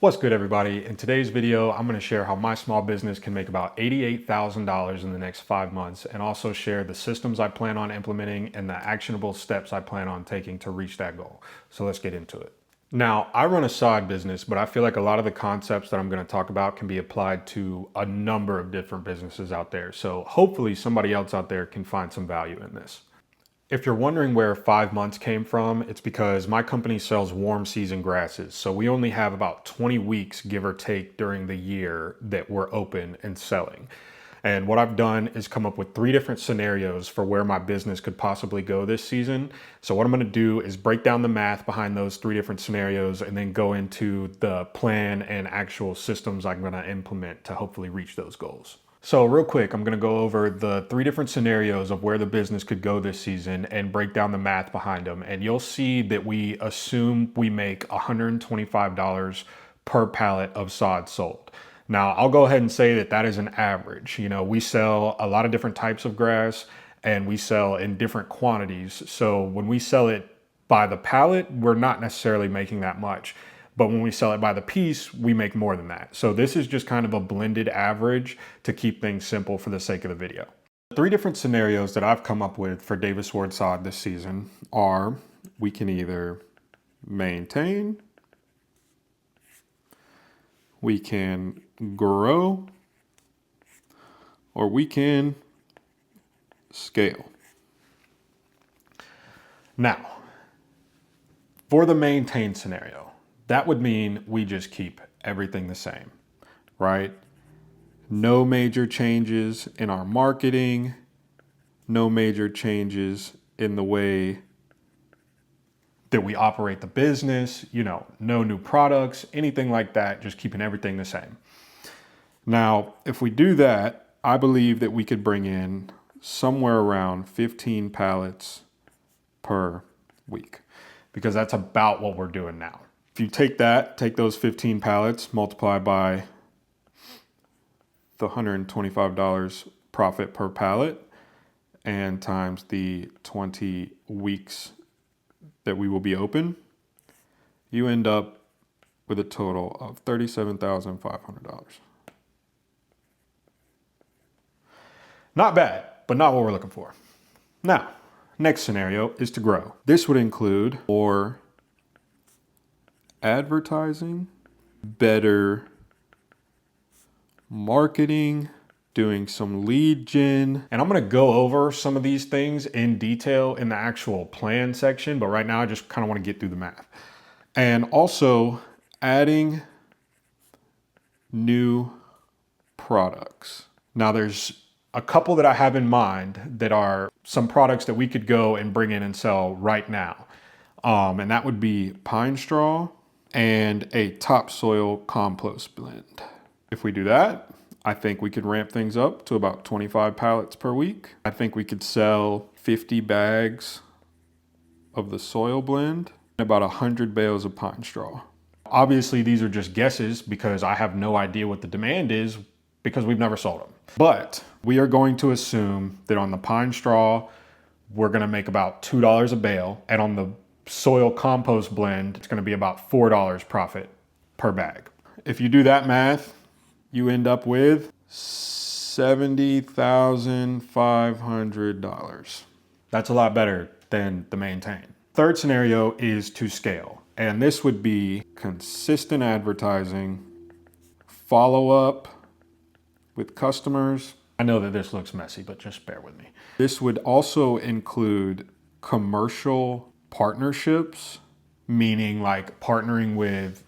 What's good, everybody? In today's video, I'm going to share how my small business can make about $88,000 in the next 5 months, and also share the systems I plan on implementing and the actionable steps I plan on taking to reach that goal. So let's get into it. Now, I run a side business, but I feel like a lot of the concepts that I'm going to talk about can be applied to a number of different businesses out there. So hopefully somebody else out there can find some value in this. If you're wondering where 5 months came from, it's because my company sells warm season grasses. So we only have about 20 weeks, give or take, during the year that we're open and selling. And what I've done is come up with 3 different scenarios for where my business could possibly go this season. So what I'm going to do is break down the math behind those 3 different scenarios and then go into the plan and actual systems I'm going to implement to hopefully reach those goals. So real quick, I'm going to go over the 3 different scenarios of where the business could go this season and break down the math behind them. And you'll see that we assume we make $125 per pallet of sod sold. Now, I'll go ahead and say that that is an average. You know, we sell a lot of different types of grass and we sell in different quantities. So when we sell it by the pallet, we're not necessarily making that much. But when we sell it by the piece, we make more than that. So this is just kind of a blended average to keep things simple for the sake of the video. The 3 different scenarios that I've come up with for Davis Ward Sod this season are: we can either maintain, we can grow, or we can scale. Now, for the maintain scenario, that would mean we just keep everything the same, right? No major changes in our marketing, no major changes in the way that we operate the business, no new products, anything like that, just keeping everything the same. Now, if we do that, I believe that we could bring in somewhere around 15 pallets per week, because that's about what we're doing now. If you take those 15 pallets, multiply by the $125 profit per pallet, and times the 20 weeks that we will be open, you end up with a total of $37,500. Not bad, but not what we're looking for. Now, next scenario is to grow. This would include more advertising, better marketing, doing some lead gen. And I'm going to go over some of these things in detail in the actual plan section, but right now I just kind of want to get through the math. And also adding new products. Now there's a couple that I have in mind that are some products that we could go and bring in and sell right now. And that would be pine straw and a topsoil compost blend. If we do that, I think we could ramp things up to about 25 pallets per week. I think we could sell 50 bags of the soil blend and about 100 bales of pine straw. Obviously, these are just guesses because I have no idea what the demand is because we've never sold them. But we are going to assume that on the pine straw, we're going to make about $2 a bale, and on the soil compost blend, it's going to be about $4 profit per bag. If you do that math, you end up with $70,500. That's a lot better than the maintain. Third scenario is to scale. And this would be consistent advertising, follow up with customers. I know that this looks messy, but just bear with me. This would also include commercial partnerships, meaning like partnering with,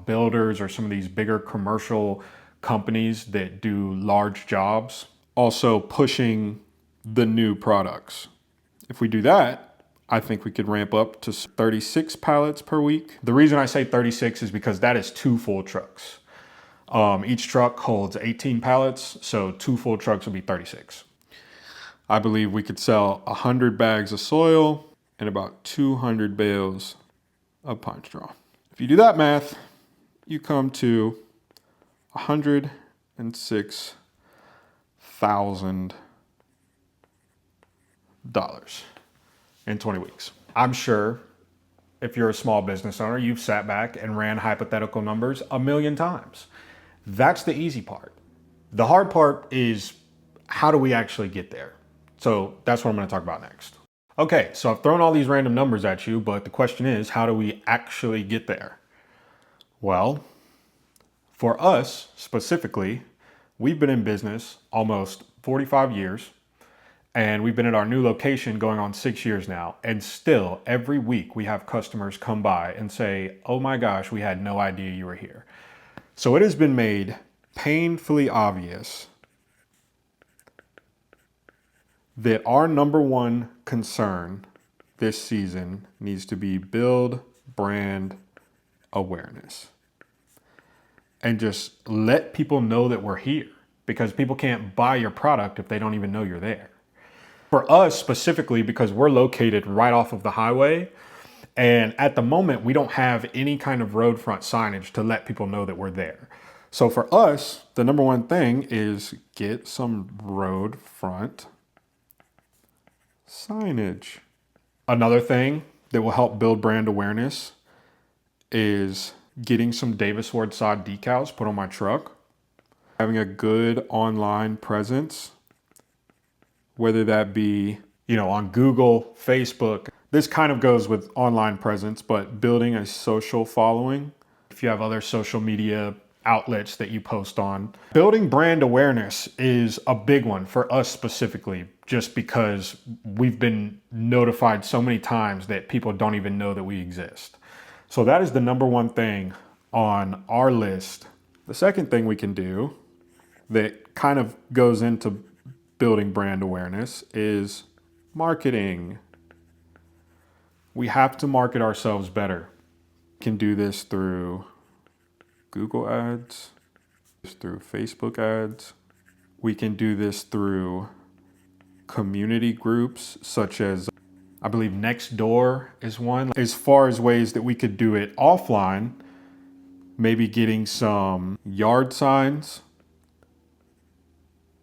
builders or some of these bigger commercial companies that do large jobs. Also pushing the new products. If we do that, I think we could ramp up to 36 pallets per week. The reason I say 36 is because that is 2 full trucks. Each truck holds 18 pallets, so 2 full trucks would be 36. I believe we could sell 100 bags of soil and about 200 bales of pine straw. If you do that math, you come to $106,000 in 20 weeks. I'm sure if you're a small business owner, you've sat back and ran hypothetical numbers a million times. That's the easy part. The hard part is, how do we actually get there? So that's what I'm going to talk about next. Okay, so I've thrown all these random numbers at you, but the question is, how do we actually get there? Well, for us specifically, we've been in business almost 45 years, and we've been at our new location going on 6 years now. And still, every week we have customers come by and say, oh my gosh, we had no idea you were here. So it has been made painfully obvious that our number one concern this season needs to be build brand awareness. And just let people know that we're here, because people can't buy your product if they don't even know you're there. For us specifically, because we're located right off of the highway, and at the moment we don't have any kind of road front signage to let people know that we're there. So for us, the number one thing is get some road front signage. Another thing that will help build brand awareness is getting some Davis Ward Sod decals put on my truck. Having a good online presence, whether that be, on Google, Facebook. This kind of goes with online presence, but building a social following. If you have other social media outlets that you post on. Building brand awareness is a big one for us specifically, just because we've been notified so many times that people don't even know that we exist. So that is the number one thing on our list. The second thing we can do that kind of goes into building brand awareness is marketing. We have to market ourselves better. We can do this through Google ads, through Facebook ads. We can do this through community groups such as, I believe Nextdoor is one. As far as ways that we could do it offline, maybe getting some yard signs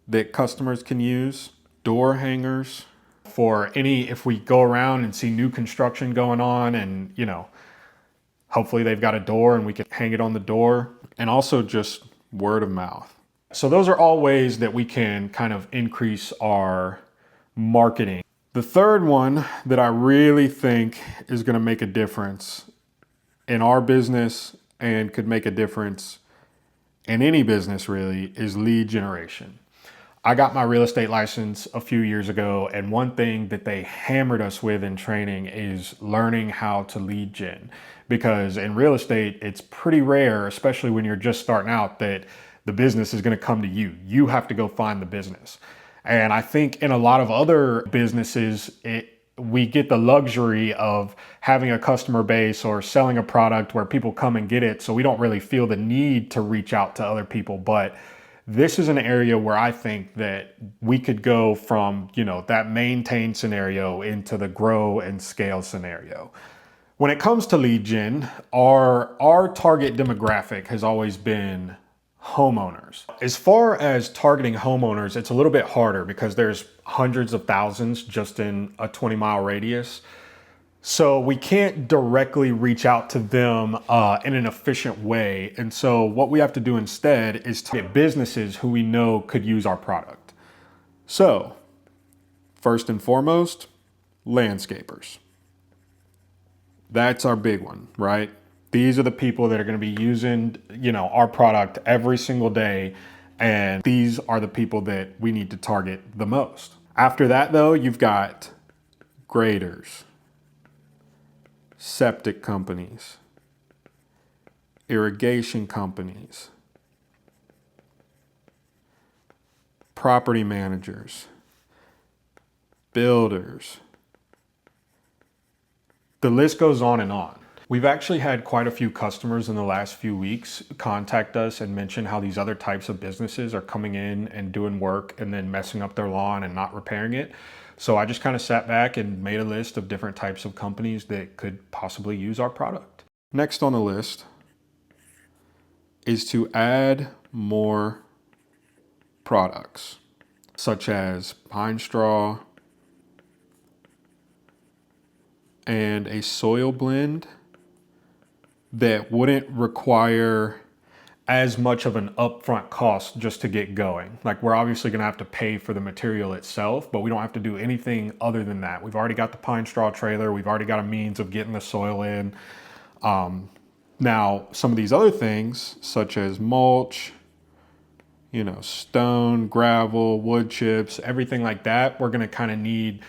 that customers can use, door hangers for if we go around and see new construction going on and, hopefully they've got a door and we can hang it on the door, and also just word of mouth. So those are all ways that we can kind of increase our marketing. The third one that I really think is going to make a difference in our business and could make a difference in any business really is lead generation. I got my real estate license a few years ago, and one thing that they hammered us with in training is learning how to lead gen. Because in real estate, it's pretty rare, especially when you're just starting out, that the business is going to come to you. You have to go find the business. And I think in a lot of other businesses, we get the luxury of having a customer base or selling a product where people come and get it. So we don't really feel the need to reach out to other people. But this is an area where I think that we could go from, that maintain scenario into the grow and scale scenario. When it comes to lead gen, our target demographic has always been homeowners. As far as targeting homeowners, it's a little bit harder because there's hundreds of thousands just in a 20-mile radius. So we can't directly reach out to them in an efficient way. And so what we have to do instead is target businesses who we know could use our product. So first and foremost, landscapers. That's our big one, right? These are the people that are going to be using, our product every single day. And these are the people that we need to target the most. After that, though, you've got graders, septic companies, irrigation companies, property managers, builders. The list goes on and on. We've actually had quite a few customers in the last few weeks contact us and mention how these other types of businesses are coming in and doing work and then messing up their lawn and not repairing it. So I just kind of sat back and made a list of different types of companies that could possibly use our product. Next on the list is to add more products, such as pine straw and a soil blend that wouldn't require as much of an upfront cost just to get going. Like, we're obviously gonna have to pay for the material itself, but we don't have to do anything other than that. We've already got the pine straw trailer. We've already got a means of getting the soil in. Now, some of these other things, such as mulch, stone, gravel, wood chips, everything like that, we're gonna kind of need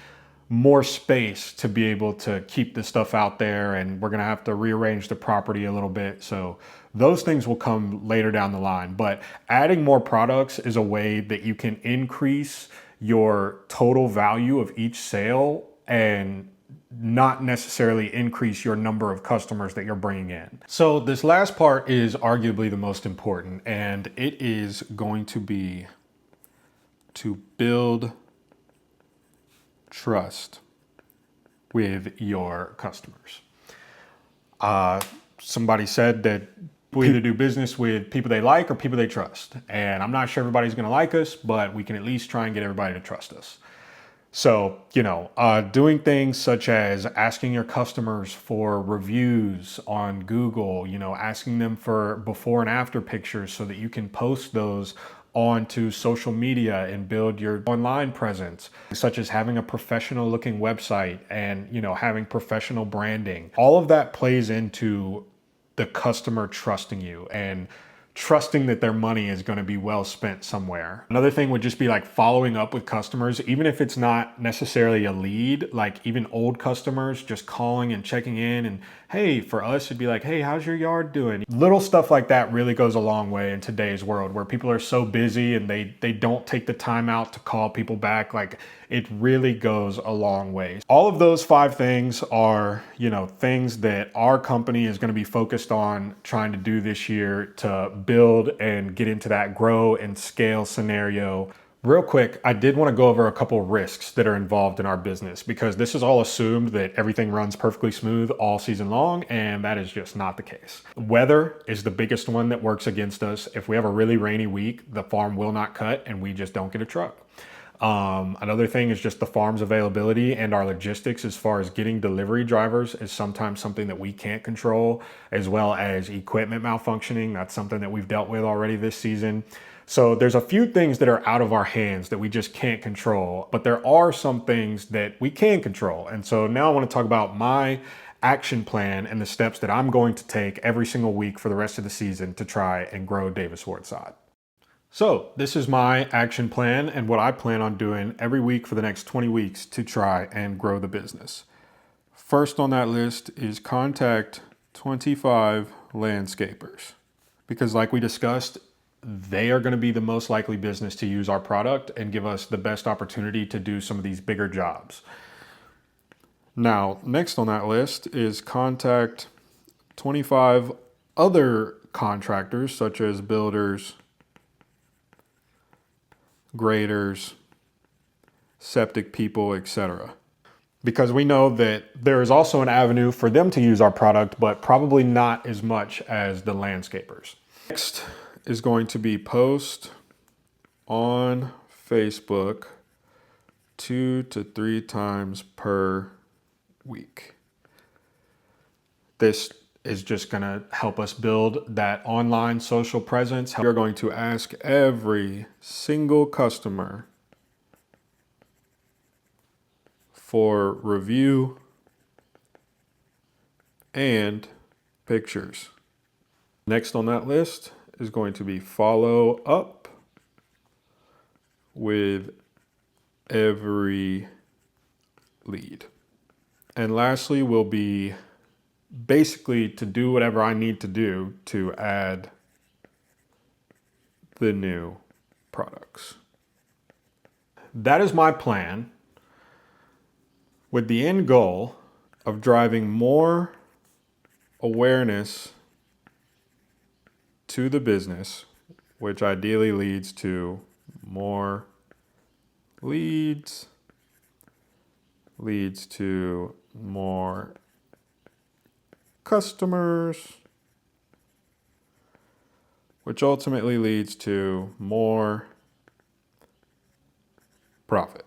more space to be able to keep this stuff out there, and we're gonna have to rearrange the property a little bit. So those things will come later down the line. But adding more products is a way that you can increase your total value of each sale and not necessarily increase your number of customers that you're bringing in. So this last part is arguably the most important, and it is going to be to build trust with your customers. Somebody said that we either do business with people they like or people they trust. And I'm not sure everybody's gonna like us, but we can at least try and get everybody to trust us. So, doing things such as asking your customers for reviews on Google, asking them for before and after pictures so that you can post those onto social media and build your online presence, such as having a professional looking website and, having professional branding. All of that plays into the customer trusting you and trusting that their money is going to be well spent somewhere. Another thing would just be like following up with customers, even if it's not necessarily a lead, like even old customers, just calling and checking in. And hey, for us, it'd be like, hey, how's your yard doing? Little stuff like that really goes a long way in today's world where people are so busy and they don't take the time out to call people back. Like, it really goes a long way. All of those 5 things are, things that our company is going to be focused on trying to do this year to build and get into that grow and scale scenario. Real quick, I did want to go over a couple risks that are involved in our business, because this is all assumed that everything runs perfectly smooth all season long, and that is just not the case. Weather is the biggest one that works against us. If we have a really rainy week, the farm will not cut and we just don't get a truck. Another thing is just the farm's availability and our logistics as far as getting delivery drivers is sometimes something that we can't control, as well as equipment malfunctioning. That's something that we've dealt with already this season. So there's a few things that are out of our hands that we just can't control, but there are some things that we can control. And so now I want to talk about my action plan and the steps that I'm going to take every single week for the rest of the season to try and grow Davis Ward Sod. So this is my action plan and what I plan on doing every week for the next 20 weeks to try and grow the business. First on that list is contact 25 landscapers, because like we discussed, they are going to be the most likely business to use our product and give us the best opportunity to do some of these bigger jobs. Now, next on that list is contact 25 other contractors such as builders, graders, septic people, etc. Because we know that there is also an avenue for them to use our product, but probably not as much as the landscapers. Next is going to be post on Facebook 2 to 3 times per week. This is just going to help us build that online social presence. We're going to ask every single customer for review and pictures. Next on that list is going to be follow up with every lead. And lastly will be basically to do whatever I need to do to add the new products. That is my plan, with the end goal of driving more awareness to the business, which ideally leads to more leads, leads to more customers, which ultimately leads to more profit.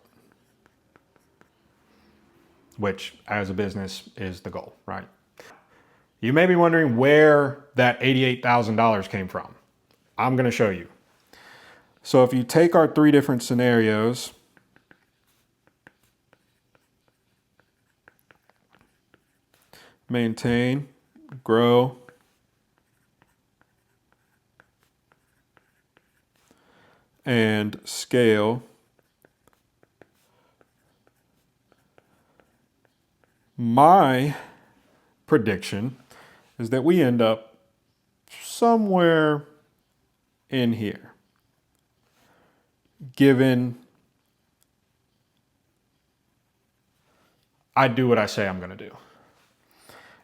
which as a business is the goal, right? You may be wondering where that $88,000 came from. I'm going to show you. So if you take our 3 different scenarios, maintain, grow, and scale, my prediction is that we end up somewhere in here, given I do what I say I'm going to do.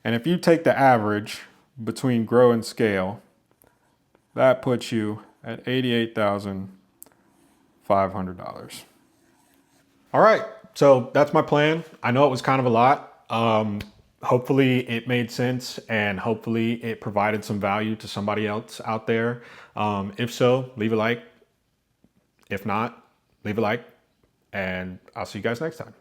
And if you take the average between grow and scale, that puts you at $88,500. All right, so that's my plan. I know it was kind of a lot. Hopefully it made sense, and hopefully it provided some value to somebody else out there. If so, leave a like. If not, leave a like, and I'll see you guys next time.